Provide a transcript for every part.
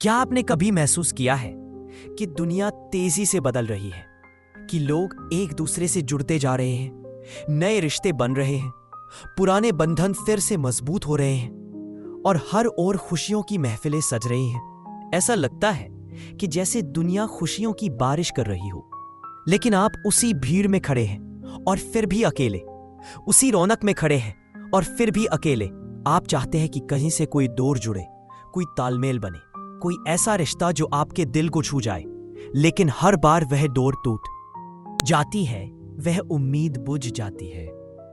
क्या आपने कभी महसूस किया है कि दुनिया तेजी से बदल रही है, कि लोग एक दूसरे से जुड़ते जा रहे हैं, नए रिश्ते बन रहे हैं, पुराने बंधन फिर से मजबूत हो रहे हैं और हर ओर खुशियों की महफिलें सज रही हैं। ऐसा लगता है कि जैसे दुनिया खुशियों की बारिश कर रही हो, लेकिन आप उसी भीड़ में खड़े हैं और फिर भी अकेले, उसी रौनक में खड़े हैं और फिर भी अकेले। आप चाहते हैं कि कहीं से कोई डोर जुड़े, कोई तालमेल बने, कोई ऐसा रिश्ता जो आपके दिल को छू जाए, लेकिन हर बार वह डोर टूट जाती है, वह उम्मीद बुझ जाती है,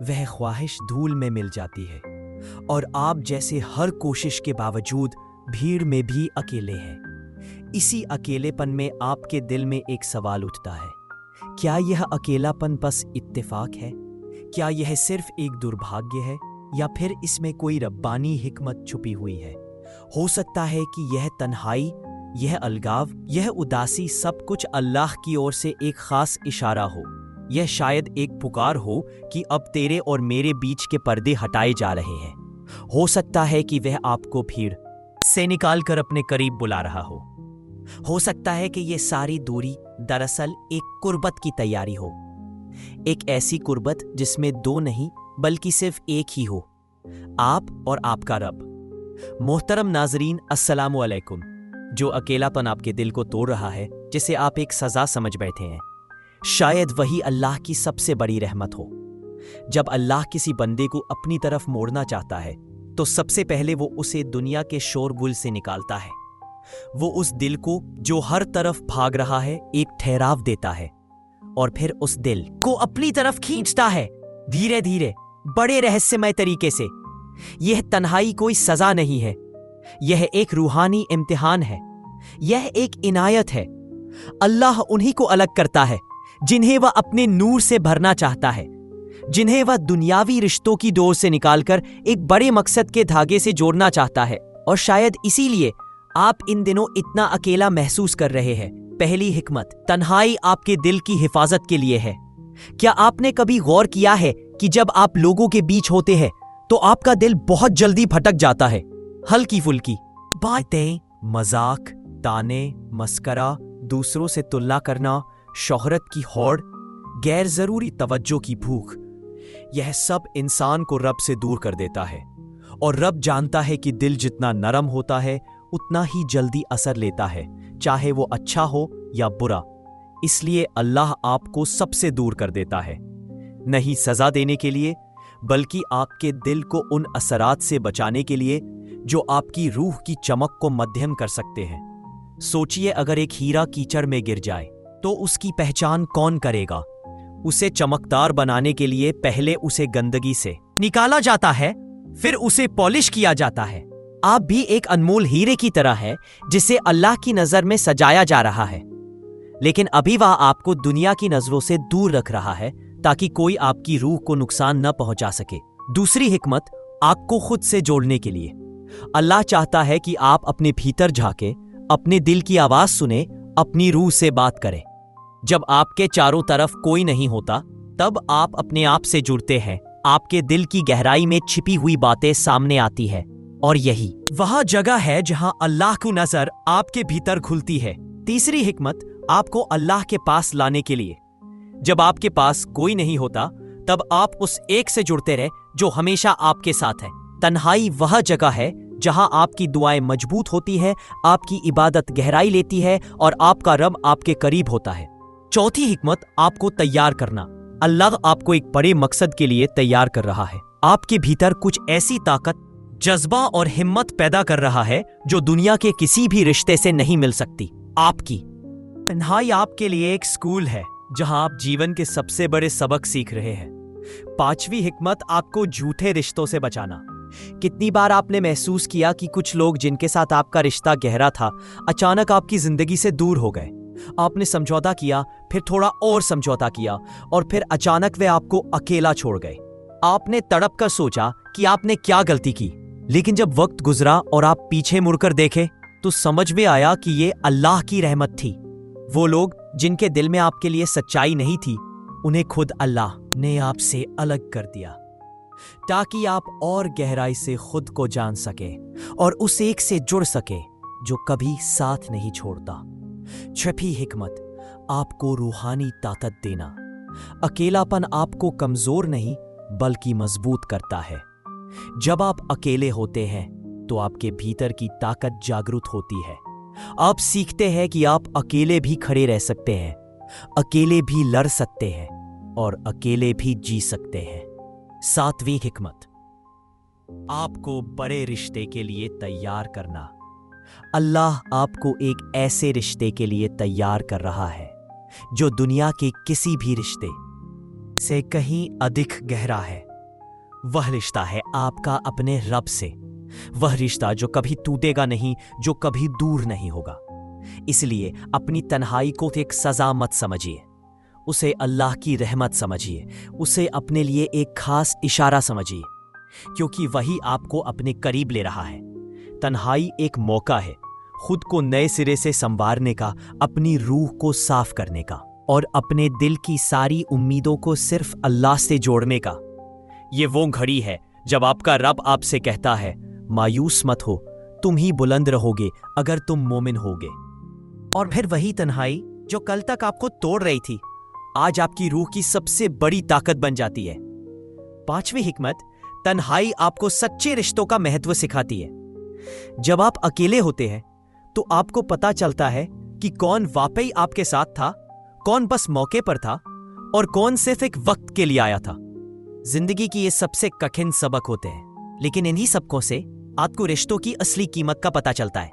वह ख्वाहिश धूल में मिल जाती है और आप जैसे हर कोशिश के बावजूद भीड़ में भी अकेले हैं। इसी अकेलेपन में आपके दिल में एक सवाल उठता है, क्या यह अकेलापन बस इत्तेफाक है? क्या यह सिर्फ एक दुर्भाग्य है या फिर इसमें कोई रब्बानी हिकमत छुपी हुई है? हो सकता है कि यह तन्हाई, यह अलगाव, यह उदासी सब कुछ अल्लाह की ओर से एक खास इशारा हो। यह शायद एक पुकार हो कि अब तेरे और मेरे बीच के पर्दे हटाए जा रहे हैं। हो सकता है कि वह आपको भीड़ से निकालकर अपने करीब बुला रहा हो। हो सकता है कि यह सारी दूरी दरअसल एक कुर्बत की तैयारी हो, एक ऐसी कुर्बत जिसमें दो नहीं बल्कि सिर्फ एक ही हो, आप और आपका रब। मोहतरम नाजरीन, अस्सलामु अलैकुम। जो अकेलापन आपके दिल को तोड़ रहा है, जिसे आप एक सजा समझ बैठे हैं, शायद वही अल्लाह की सबसे बड़ी रहमत हो। जब अल्लाह किसी बंदे को अपनी तरफ मोड़ना चाहता है तो सबसे पहले वो उसे दुनिया के शोरगुल से निकालता है। वो उस दिल को जो हर तरफ भाग रहा है एक ठहराव देता है और फिर उस दिल को अपनी तरफ खींचता है, धीरे धीरे, बड़े रहस्यमय तरीके से। यह तन्हाई कोई सजा नहीं है, यह एक रूहानी इम्तिहान है, यह एक इनायत है। अल्लाह उन्हीं को अलग करता है जिन्हें वह अपने नूर से भरना चाहता है, जिन्हें वह दुनियावी रिश्तों की डोर से निकालकर एक बड़े मकसद के धागे से जोड़ना चाहता है। और शायद इसीलिए आप इन दिनों इतना अकेला महसूस कर रहे हैं। पहली हिकमत, तन्हाई आपके दिल की हिफाजत के लिए है। क्या आपने कभी गौर किया है कि जब आप लोगों के बीच होते हैं तो आपका दिल बहुत जल्दी भटक जाता है? हल्की फुल्की बातें, मजाक, ताने, मस्करा, दूसरों से तुलना करना, शोहरत की होड़, गैर जरूरी तवज्जो की भूख, यह सब इंसान को रब से दूर कर देता है। और रब जानता है कि दिल जितना नरम होता है उतना ही जल्दी असर लेता है, चाहे वो अच्छा हो या बुरा। इसलिए अल्लाह आपको सबसे दूर कर देता है, नहीं सजा देने के लिए, बल्कि आपके दिल को उन असरात से बचाने के लिए जो आपकी रूह की चमक को मध्यम कर सकते हैं। सोचिए, अगर एक हीरा कीचड़ में गिर जाए तो उसकी पहचान कौन करेगा? उसे चमकदार बनाने के लिए पहले उसे गंदगी से निकाला जाता है, फिर उसे पॉलिश किया जाता है। आप भी एक अनमोल हीरे की तरह है जिसे अल्लाह की नजर में सजाया जा रहा है, लेकिन अभी वह आपको दुनिया की नजरों से दूर रख रहा है ताकि कोई आपकी रूह को नुकसान न पहुंचा सके। दूसरी हिकमत, आग को खुद से जोड़ने के लिए। अल्लाह चाहता है कि आप अपने भीतर झांके, अपने दिल की आवाज सुने, अपनी रूह से बात करें। जब आपके चारों तरफ कोई नहीं होता तब आप अपने आप से जुड़ते हैं, आपके दिल की गहराई में छिपी हुई बातें सामने आती है और यही वह जगह है जहां अल्लाह की नजर आपके भीतर खुलती है। तीसरी हिकमत, आपको अल्लाह के पास लाने के लिए। जब आपके पास कोई नहीं होता तब आप उस एक से जुड़ते रहे जो हमेशा आपके साथ है। तन्हाई वह जगह है जहां आपकी दुआएं मजबूत होती है, आपकी इबादत गहराई लेती है और आपका रब आपके करीब होता है। चौथी हिकमत, आपको तैयार करना। अल्लाह आपको एक बड़े मकसद के लिए तैयार कर रहा है। आपके भीतर कुछ ऐसी ताकत, जज्बा और हिम्मत पैदा कर रहा है जो दुनिया के किसी भी रिश्ते से नहीं मिल सकती। आपकी तन्हाई आपके लिए एक स्कूल है जहां आप जीवन के सबसे बड़े सबक सीख रहे हैं। पांचवी हिकमत, आपको झूठे रिश्तों से बचाना। कितनी बार आपने महसूस किया कि कुछ लोग जिनके साथ आपका रिश्ता गहरा था अचानक आपकी जिंदगी से दूर हो गए। आपने समझौता किया, फिर थोड़ा और समझौता किया और फिर अचानक वे आपको अकेला छोड़ गए। आपने तड़प कर सोचा कि आपने क्या गलती की, लेकिन जब वक्त गुजरा और आप पीछे मुड़कर देखे तो समझ में आया कि ये अल्लाह की रहमत थी। वो लोग जिनके दिल में आपके लिए सच्चाई नहीं थी, उन्हें खुद अल्लाह ने आपसे अलग कर दिया ताकि आप और गहराई से खुद को जान सके और उस एक से जुड़ सके जो कभी साथ नहीं छोड़ता। छठी हिकमत, आपको रूहानी ताकत देना। अकेलापन आपको कमजोर नहीं बल्कि मजबूत करता है। जब आप अकेले होते हैं तो आपके भीतर की ताकत जागृत होती है। आप सीखते हैं कि आप अकेले भी खड़े रह सकते हैं, अकेले भी लड़ सकते हैं और अकेले भी जी सकते हैं। सातवीं हिकमत, आपको बड़े रिश्ते के लिए तैयार करना। अल्लाह आपको एक ऐसे रिश्ते के लिए तैयार कर रहा है जो दुनिया के किसी भी रिश्ते से कहीं अधिक गहरा है। वह रिश्ता है आपका अपने रब से, वह रिश्ता जो कभी टूटेगा नहीं, जो कभी दूर नहीं होगा। इसलिए अपनी तन्हाई को एक सजा मत समझिए, उसे अल्लाह की रहमत समझिए, उसे अपने लिए एक खास इशारा समझिए, क्योंकि वही आपको अपने करीब ले रहा है। तन्हाई एक मौका है खुद को नए सिरे से संवारने का, अपनी रूह को साफ करने का और अपने दिल की सारी उम्मीदों को सिर्फ अल्लाह से जोड़ने का। ये वो घड़ी है जब आपका रब आपसे कहता है, मायूस मत हो, तुम ही बुलंद रहोगे अगर तुम मोमिन होगे। और फिर वही तन्हाई जो कल तक आपको तोड़ रही थी, आज आपकी रूह की सबसे बड़ी ताकत बन जाती है। पांचवी हिकमत, तन्हाई आपको सच्चे रिश्तों का महत्व सिखाती है। जब आप अकेले होते हैं तो आपको पता चलता है कि कौन वाकई आपके साथ था, कौन बस मौके पर था और कौन सिर्फ एक वक्त के लिए आया था। जिंदगी की ये सबसे कठिन सबक होते हैं, लेकिन इन्हीं सबकों से आपको रिश्तों की असली कीमत का पता चलता है।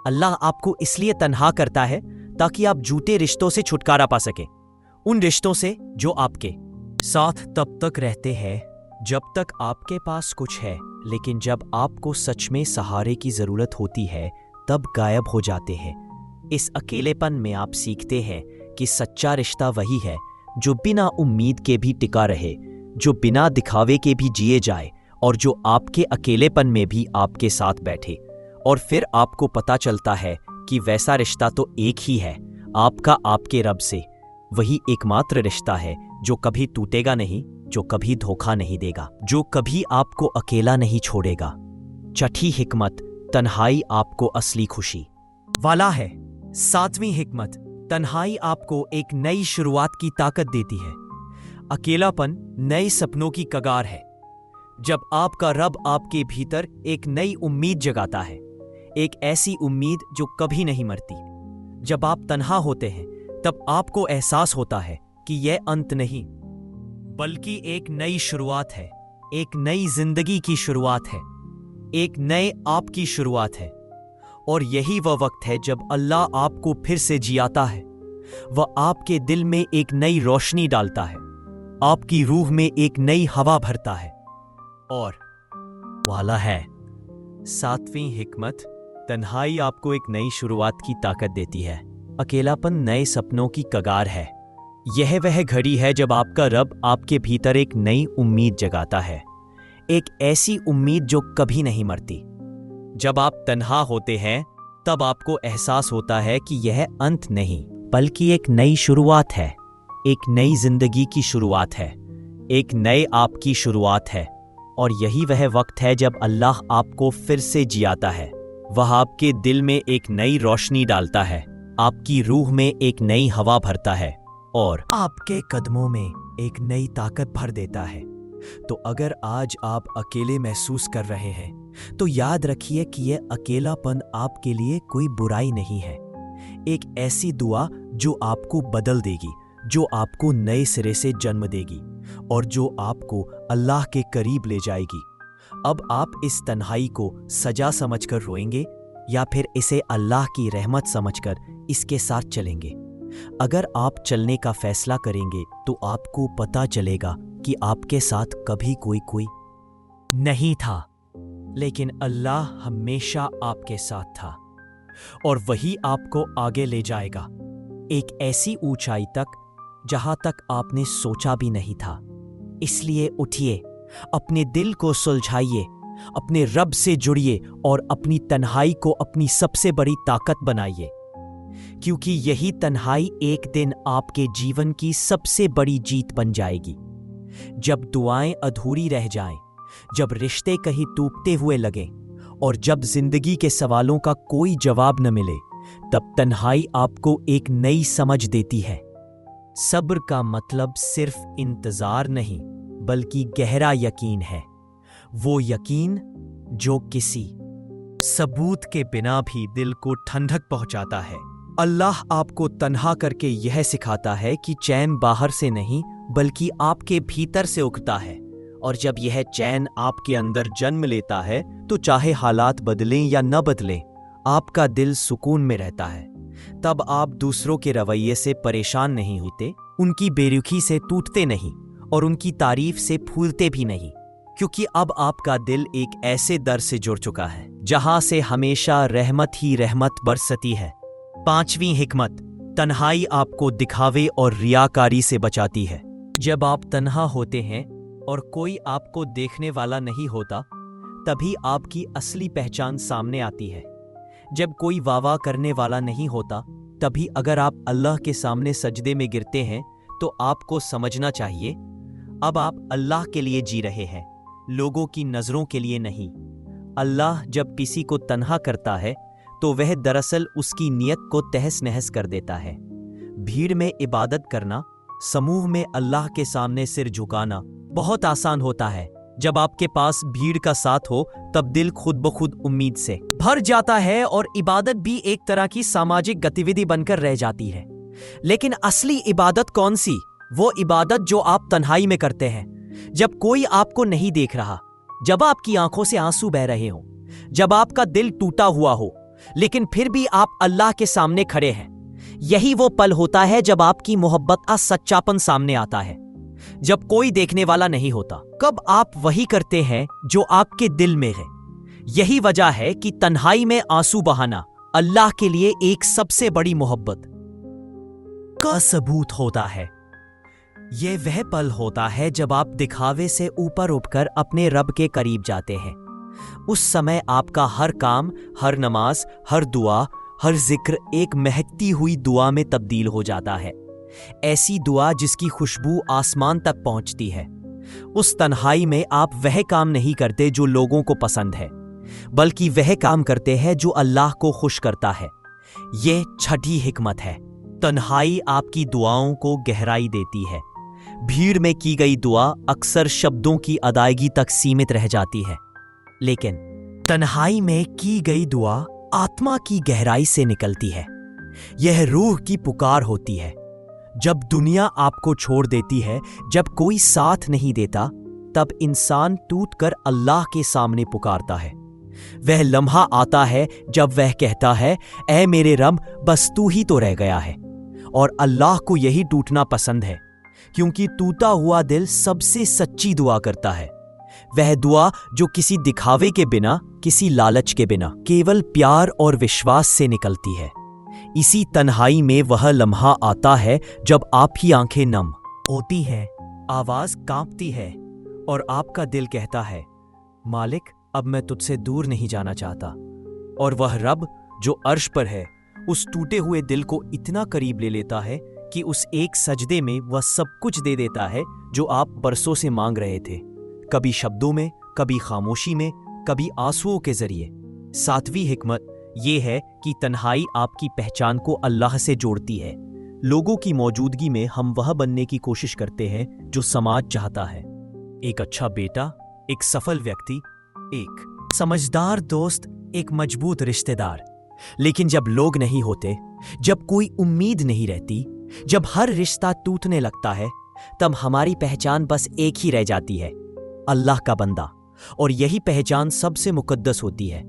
अल्लाह आपको इसलिए तन्हा करता है ताकि आप झूठे रिश्तों से छुटकारा पा सके, उन रिश्तों से जो आपके साथ तब तक रहते हैं जब तक आपके पास कुछ है, लेकिन जब आपको सच में सहारे की जरूरत होती है तब गायब हो जाते हैं। इस अकेलेपन में आप सीखते हैं कि सच्चा रिश्ता वही है जो बिना उम्मीद के भी टिका रहे, जो बिना दिखावे के भी जिए जाए और जो आपके अकेलेपन में भी आपके साथ बैठे। और फिर आपको पता चलता है कि वैसा रिश्ता तो एक ही है, आपका आपके रब से। वही एकमात्र रिश्ता है जो कभी टूटेगा नहीं, जो कभी धोखा नहीं देगा, जो कभी आपको अकेला नहीं छोड़ेगा। छठी हिकमत, तन्हाई आपको असली खुशी वाला है। सातवीं हिकमत, तन्हाई आपको एक नई शुरुआत की ताकत देती है। अकेलापन नए सपनों की कगार है। जब आपका रब आपके भीतर एक नई उम्मीद जगाता है, एक ऐसी उम्मीद जो कभी नहीं मरती। जब आप तन्हा होते हैं तब आपको एहसास होता है कि यह अंत नहीं बल्कि एक नई शुरुआत है, एक नई जिंदगी की शुरुआत है, एक नए आप की शुरुआत है। और यही वह वक्त है जब अल्लाह आपको फिर से जियाता है। वह आपके दिल में एक नई रोशनी डालता है, आपकी रूह में एक नई हवा भरता है और वाला है। सातवीं हिकमत, तन्हाई आपको एक नई शुरुआत की ताकत देती है। अकेलापन नए सपनों की कगार है। यह वह घड़ी है जब आपका रब आपके भीतर एक नई उम्मीद जगाता है, एक ऐसी उम्मीद जो कभी नहीं मरती। जब आप तन्हा होते हैं तब आपको एहसास होता है कि यह अंत नहीं बल्कि एक नई शुरुआत है, एक नई जिंदगी की शुरुआत है, एक नए आप की शुरुआत है। और यही वह वक्त है जब अल्लाह आपको फिर से जियाता है। वह आपके दिल में एक नई रोशनी डालता है, आपकी रूह में एक नई हवा भरता है और आपके कदमों में एक नई ताकत भर देता है। तो अगर आज आप अकेले महसूस कर रहे हैं तो याद रखिए कि यह अकेलापन आपके लिए कोई बुराई नहीं है, एक ऐसी दुआ जो आपको बदल देगी, जो आपको नए सिरे से जन्म देगी और जो आपको अल्लाह के करीब ले जाएगी। अब आप इस तन्हाई को सजा समझकर रोएंगे या फिर इसे अल्लाह की रहमत समझकर इसके साथ चलेंगे। अगर आप चलने का फैसला करेंगे तो आपको पता चलेगा कि आपके साथ कभी कोई नहीं था, लेकिन अल्लाह हमेशा आपके साथ था और वही आपको आगे ले जाएगा, एक ऐसी ऊंचाई तक जहां तक आपने सोचा भी नहीं था। इसलिए उठिए, अपने दिल को सुलझाइए, अपने रब से जुड़िए और अपनी तन्हाई को अपनी सबसे बड़ी ताकत बनाइए, क्योंकि यही तन्हाई एक दिन आपके जीवन की सबसे बड़ी जीत बन जाएगी। जब दुआएं अधूरी रह जाएं, जब रिश्ते कहीं टूटते हुए लगें और जब जिंदगी के सवालों का कोई जवाब न मिले, तब तन्हाई आपको एक नई समझ देती है। सब्र का मतलब सिर्फ इंतजार नहीं, बल्कि गहरा यकीन है। वो यकीन जो किसी सबूत के बिना भी दिल को ठंडक पहुंचाता है। अल्लाह आपको तन्हा करके यह सिखाता है कि चैन बाहर से नहीं, बल्कि आपके भीतर से उगता है। और जब यह चैन आपके अंदर जन्म लेता है, तो चाहे हालात बदलें या न बदलें, आपका दिल सुकून में रहता है। तब आप दूसरों के रवैये से परेशान नहीं होते, उनकी बेरुखी से टूटते नहीं और उनकी तारीफ से फूलते भी नहीं, क्योंकि अब आपका दिल एक ऐसे दर से जुड़ चुका है जहां से हमेशा रहमत ही रहमत बरसती है। पांचवी हिकमत, तन्हाई आपको दिखावे और रियाकारी से बचाती है। जब आप तन्हा होते हैं और कोई आपको देखने वाला नहीं होता, तभी आपकी असली पहचान सामने आती है। जब कोई वाह करने वाला नहीं होता, तभी अगर आप अल्लाह के सामने सजदे में गिरते हैं, तो आपको समझना चाहिए अब आप अल्लाह के लिए जी रहे हैं, लोगों की नजरों के लिए नहीं। अल्लाह जब किसी को तन्हा करता है, तो वह दरअसल उसकी नीयत को तहस नहस कर देता है। भीड़ में इबादत करना, समूह में अल्लाह के सामने सिर झुकाना बहुत आसान होता है। जब आपके पास भीड़ का साथ हो, तब दिल खुद ब खुद उम्मीद से भर जाता है और इबादत भी एक तरह की सामाजिक गतिविधि बनकर रह जाती है। लेकिन असली इबादत कौन सी? वो इबादत जो आप तन्हाई में करते हैं, जब कोई आपको नहीं देख रहा, जब आपकी आंखों से आंसू बह रहे हो, जब आपका दिल टूटा हुआ हो, लेकिन फिर भी आप अल्लाह के सामने खड़े हैं। यही वो पल होता है जब आपकी मोहब्बत का सच्चापन सामने आता है, जब कोई देखने वाला नहीं होता। कब आप वही करते हैं जो आपके दिल में है। यही वजह है कि तन्हाई में आंसू बहाना अल्लाह के लिए एक सबसे बड़ी मोहब्बत का सबूत होता है। यह वह पल होता है जब आप दिखावे से ऊपर उठकर अपने रब के करीब जाते हैं। उस समय आपका हर काम, हर नमाज, हर दुआ, हर जिक्र एक महकती हुई दुआ में तब्दील हो जाता है। ऐसी दुआ जिसकी खुशबू आसमान तक पहुंचती है। उस तन्हाई में आप वह काम नहीं करते जो लोगों को पसंद है, बल्कि वह काम करते हैं जो अल्लाह को खुश करता है। यह छठी हिकमत है। तन्हाई आपकी दुआओं को गहराई देती है। भीड़ में की गई दुआ अक्सर शब्दों की अदायगी तक सीमित रह जाती है, लेकिन तन्हाई में की गई दुआ आत्मा की गहराई से निकलती है। यह रूह की पुकार होती है। जब दुनिया आपको छोड़ देती है, जब कोई साथ नहीं देता, तब इंसान टूटकर अल्लाह के सामने पुकारता है। वह लम्हा आता है जब वह कहता है, ऐ मेरे रब, बस तू ही तो रह गया है। और अल्लाह को यही टूटना पसंद है, क्योंकि टूटा हुआ दिल सबसे सच्ची दुआ करता है। वह दुआ जो किसी दिखावे के बिना, किसी लालच के बिना, केवल प्यार और विश्वास से निकलती है। इसी तन्हाई में वह लम्हा आता है जब आपकी आंखें नम होती हैं, आवाज कांपती है और आपका दिल कहता है, मालिक, अब मैं तुझसे दूर नहीं जाना चाहता। और वह रब जो अर्श पर है, उस टूटे हुए दिल को इतना करीब ले लेता है कि उस एक सजदे में वह सब कुछ दे देता है जो आप बरसों से मांग रहे थे, कभी शब्दों में, कभी खामोशी में, कभी आंसुओं के जरिए। सातवीं हिकमत यह है कि तन्हाई आपकी पहचान को अल्लाह से जोड़ती है। लोगों की मौजूदगी में हम वह बनने की कोशिश करते हैं जो समाज चाहता है। एक अच्छा बेटा, एक सफल व्यक्ति, एक समझदार दोस्त, एक मजबूत रिश्तेदार। लेकिन जब लोग नहीं होते, जब कोई उम्मीद नहीं रहती, जब हर रिश्ता टूटने लगता है, तब हमारी पहचान बस एक ही रह जाती है, अल्लाह का बंदा। और यही पहचान सबसे मुकद्दस होती है।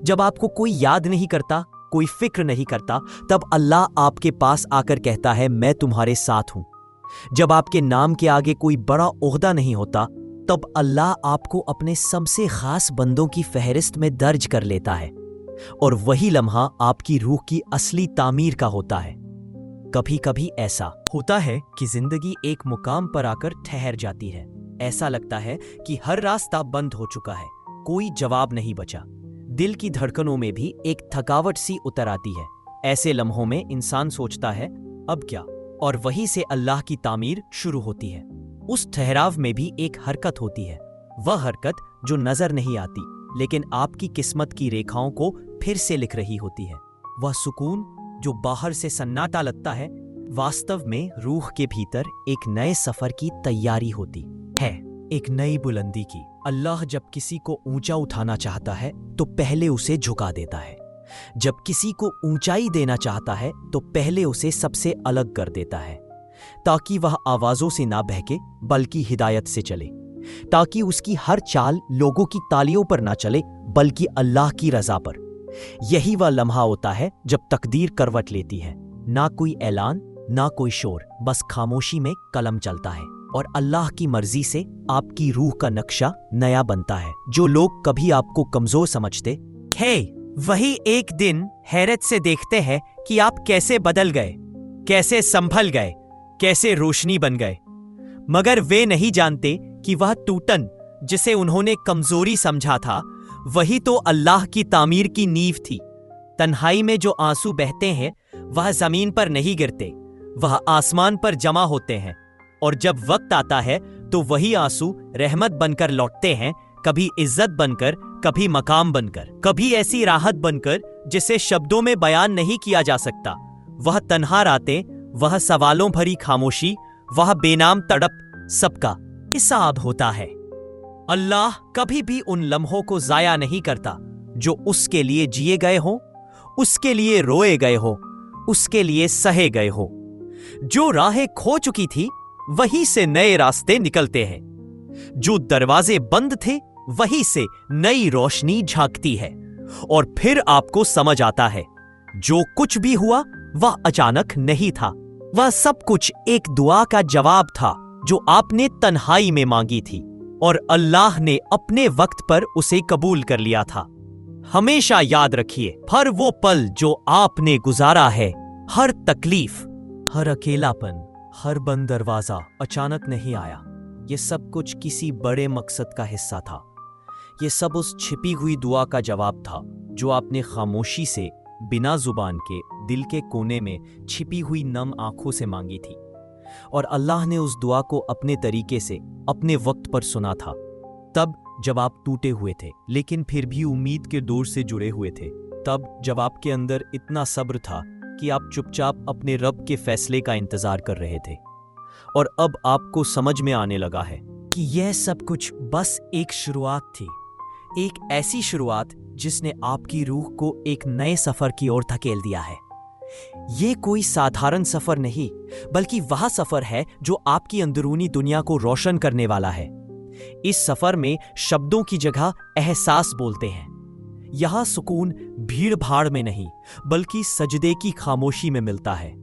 जब आपको कोई याद नहीं करता, कोई फिक्र नहीं करता, तब अल्लाह आपके पास आकर कहता है, मैं तुम्हारे साथ हूं। जब आपके नाम के आगे कोई बड़ा ओहदा नहीं होता, तब अल्लाह आपको अपने सबसे खास बंदों की फहरिस्त में दर्ज कर लेता है। और वही लम्हा आपकी रूह की असली तामीर का होता है। कभी कभी ऐसा होता है कि जिंदगी एक मुकाम पर आकर ठहर जाती है। ऐसा लगता है कि हर रास्ता बंद हो चुका है, कोई जवाब नहीं बचा। दिल की धड़कनों में भी एक थकावट सी उतर आती है। ऐसे लम्हों में इंसान सोचता है, अब क्या? और वहीं से अल्लाह की तामीर शुरू होती है। उस ठहराव में भी एक हरकत होती है, वह हरकत जो नजर नहीं आती, लेकिन आपकी किस्मत की रेखाओं को फिर से लिख रही होती है। वह सुकून जो बाहर से सन्नाटा लगता है, वास्तव में रूह के भीतर एक नए सफर की तैयारी होती है, एक नई बुलंदी की। अल्लाह जब किसी को ऊंचा उठाना चाहता है तो पहले उसे झुका देता है। जब किसी को ऊंचाई देना चाहता है तो पहले उसे सबसे अलग कर देता है, ताकि वह आवाजों से ना बहके बल्कि हिदायत से चले, ताकि उसकी हर चाल लोगों की तालियों पर ना चले बल्कि अल्लाह की रजा पर। यही वह लम्हा होता है जब तकदीर करवट लेती है। ना कोई ऐलान, ना कोई शोर, बस खामोशी में कलम चलता है और अल्लाह की मर्जी से आपकी रूह का नक्शा नया बनता है। जो लोग कभी आपको कमजोर समझते हैं, वही एक दिन हैरत से देखते हैं कि आप कैसे बदल गए, कैसे संभल गए, कैसे रोशनी बन गए। मगर वे नहीं जानते कि वह टूटन जिसे उन्होंने कमजोरी समझा था, वही तो अल्लाह की तामीर की नींव थी। तन्हाई में जो आंसू बहते हैं वह जमीन पर नहीं गिरते, वह आसमान पर जमा होते हैं। और जब वक्त आता है तो वही आंसू रहमत बनकर लौटते हैं, कभी इज्जत बनकर, कभी मकाम बनकर, कभी ऐसी राहत बनकर जिसे शब्दों में बयान नहीं किया जा सकता। वह तन्हा रातें, वह सवालों भरी खामोशी, वह बेनाम तड़प, सबका हिसाब होता है। अल्लाह कभी भी उन लम्हों को जाया नहीं करता जो उसके लिए जिए गए हो, उसके लिए रोए गए हो, उसके लिए सहे गए हो। जो राहें खो चुकी थी वहीं से नए रास्ते निकलते हैं, जो दरवाजे बंद थे वहीं से नई रोशनी झांकती है। और फिर आपको समझ आता है, जो कुछ भी हुआ वह अचानक नहीं था, वह सब कुछ एक दुआ का जवाब था जो आपने तन्हाई में मांगी थी और अल्लाह ने अपने वक्त पर उसे कबूल कर लिया था। हमेशा याद रखिए, हर वो पल जो आपने गुजारा है, हर तकलीफ, हर अकेलापन, हर बंद दरवाजा अचानक नहीं आया। ये सब कुछ किसी बड़े मकसद का हिस्सा था। ये सब उस छिपी हुई दुआ का जवाब था जो आपने खामोशी से, बिना जुबान के, दिल के कोने में छिपी हुई नम आंखों से मांगी थी। और अल्लाह ने उस दुआ को अपने तरीके से, अपने वक्त पर सुना था। तब जब आप टूटे हुए थे लेकिन फिर भी उम्मीद के डोर से जुड़े हुए थे। तब जब आपके अंदर इतना सब्र था कि आप चुपचाप अपने रब के फैसले का इंतजार कर रहे थे। और अब आपको समझ में आने लगा है कि यह सब कुछ बस एक शुरुआत थी, एक ऐसी शुरुआत जिसने आपकी रूह को एक नए सफर की ओर धकेल दिया है। ये कोई साधारण सफर नहीं, बल्कि वह सफर है जो आपकी अंदरूनी दुनिया को रोशन करने वाला है। इस सफर में शब्दों की जगह एहसास बोलते हैं। यह सुकून भीड़ भाड़ में नहीं, बल्कि सजदे की खामोशी में मिलता है।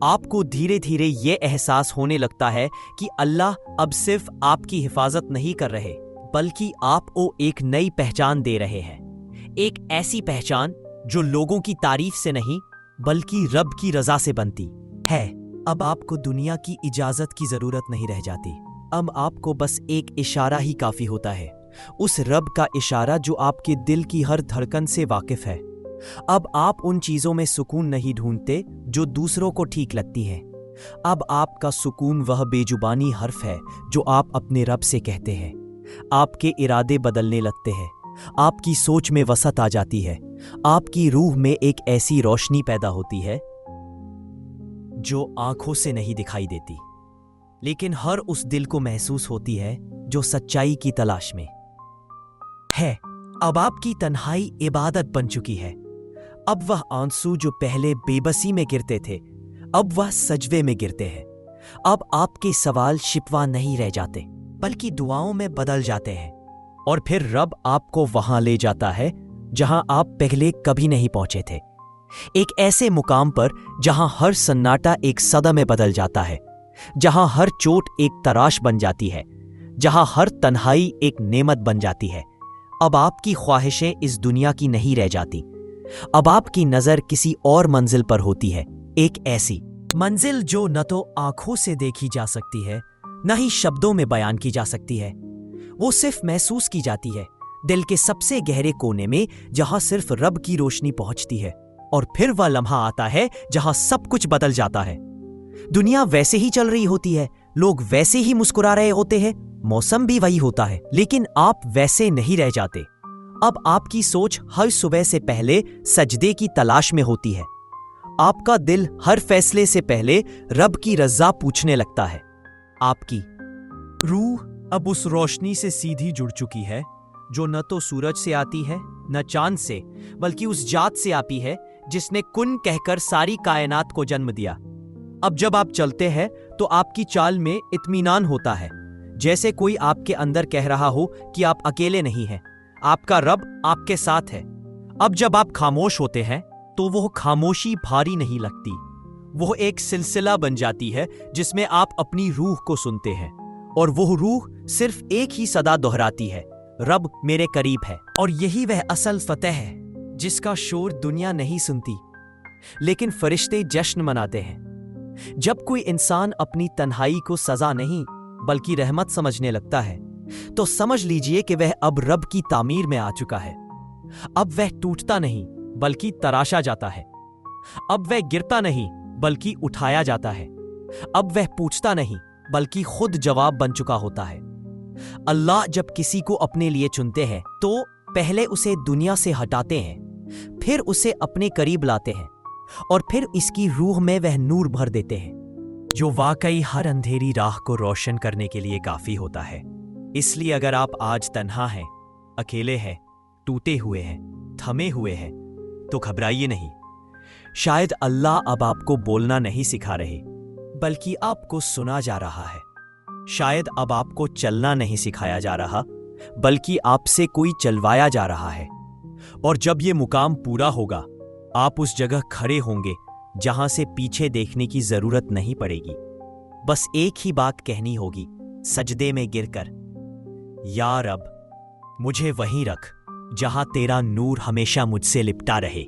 आपको धीरे धीरे यह एहसास होने लगता है कि अल्लाह अब सिर्फ आपकी हिफाजत नहीं कर रहे, बल्कि आपको एक नई पहचान दे रहे हैं। एक ऐसी पहचान जो लोगों की तारीफ से नहीं, बल्कि रब की रजा से बनती है। अब आपको दुनिया की इजाजत की जरूरत नहीं रह जाती। अब आपको बस एक इशारा ही काफी होता है, उस रब का इशारा जो आपके दिल की हर धड़कन से वाकिफ है। अब आप उन चीजों में सुकून नहीं ढूंढते जो दूसरों को ठीक लगती हैं। अब आपका सुकून वह बेजुबानी हर्फ है जो आप अपने रब से कहते हैं। आपके इरादे बदलने लगते हैं, आपकी सोच में वसत आ जाती है, आपकी रूह में एक ऐसी रोशनी पैदा होती है जो आंखों से नहीं दिखाई देती, लेकिन हर उस दिल को महसूस होती है जो सच्चाई की तलाश में है। अब आपकी तन्हाई इबादत बन चुकी है। अब वह आंसू जो पहले बेबसी में गिरते थे, अब वह सजवे में गिरते हैं। अब आपके सवाल शिकवा नहीं रह जाते, बल्कि दुआओं में बदल जाते हैं। और फिर रब आपको वहां ले जाता है जहां आप पहले कभी नहीं पहुंचे थे। एक ऐसे मुकाम पर जहां हर सन्नाटा एक सदा में बदल जाता है, जहां हर चोट एक तराश बन जाती है, जहां हर तन्हाई एक नेमत बन जाती है। अब आपकी ख्वाहिशें इस दुनिया की नहीं रह जाती। अब आपकी नजर किसी और मंजिल पर होती है, एक ऐसी मंजिल जो न तो आंखों से देखी जा सकती है, न ही शब्दों में बयान की जा सकती है। वो सिर्फ महसूस की जाती है दिल के सबसे गहरे कोने में, जहां सिर्फ रब की रोशनी पहुंचती है। और फिर वह लम्हा आता है जहां सब कुछ बदल जाता है। दुनिया वैसे ही चल रही होती है, लोग वैसे ही मुस्कुरा रहे होते हैं, मौसम भी वही होता है, लेकिन आप वैसे नहीं रह जाते। अब आपकी सोच हर सुबह से पहले सजदे की तलाश में होती है। आपका दिल हर फैसले से पहले रब की रज़ा पूछने लगता है। आपकी रूह अब उस रोशनी से सीधी जुड़ चुकी है जो न तो सूरज से आती है न चांद से, बल्कि उस जात से आती है जिसने कुन कहकर सारी कायनात को जन्म दिया। अब जब आप चलते हैं तो आपकी चाल में इत्मीनान होता है, जैसे कोई आपके अंदर कह रहा हो कि आप अकेले नहीं हैं, आपका रब आपके साथ है। अब जब आप खामोश होते हैं तो वो खामोशी भारी नहीं लगती, वो एक सिलसिला बन जाती है जिसमें आप अपनी रूह को सुनते हैं, और वो रूह सिर्फ एक ही सदा दोहराती है, रब मेरे करीब है। और यही वह असल फतेह है जिसका शोर दुनिया नहीं सुनती, लेकिन फरिश्ते जश्न मनाते हैं। जब कोई इंसान अपनी तन्हाई को सजा नहीं बल्कि रहमत समझने लगता है, तो समझ लीजिए कि वह अब रब की तामीर में आ चुका है। अब वह टूटता नहीं बल्कि तराशा जाता है। अब वह गिरता नहीं बल्कि उठाया जाता है। अब वह पूछता नहीं बल्कि खुद जवाब बन चुका होता है। अल्लाह जब किसी को अपने लिए चुनते हैं तो पहले उसे दुनिया से हटाते हैं, फिर उसे अपने करीब लाते हैं, और फिर इसकी रूह में वह नूर भर देते हैं जो वाकई हर अंधेरी राह को रोशन करने के लिए काफी होता है। इसलिए अगर आप आज तन्हा हैं, अकेले हैं, टूटे हुए हैं, थमे हुए हैं, तो घबराइए नहीं। शायद अल्लाह अब आपको बोलना नहीं सिखा रहे बल्कि आपको सुना जा रहा है। शायद अब आपको चलना नहीं सिखाया जा रहा बल्कि आपसे कोई चलवाया जा रहा है। और जब ये मुकाम पूरा होगा, आप उस जगह खड़े होंगे जहां से पीछे देखने की जरूरत नहीं पड़ेगी। बस एक ही बात कहनी होगी सजदे में गिरकर, या रब, मुझे वहीं रख जहां तेरा नूर हमेशा मुझसे लिपटा रहे।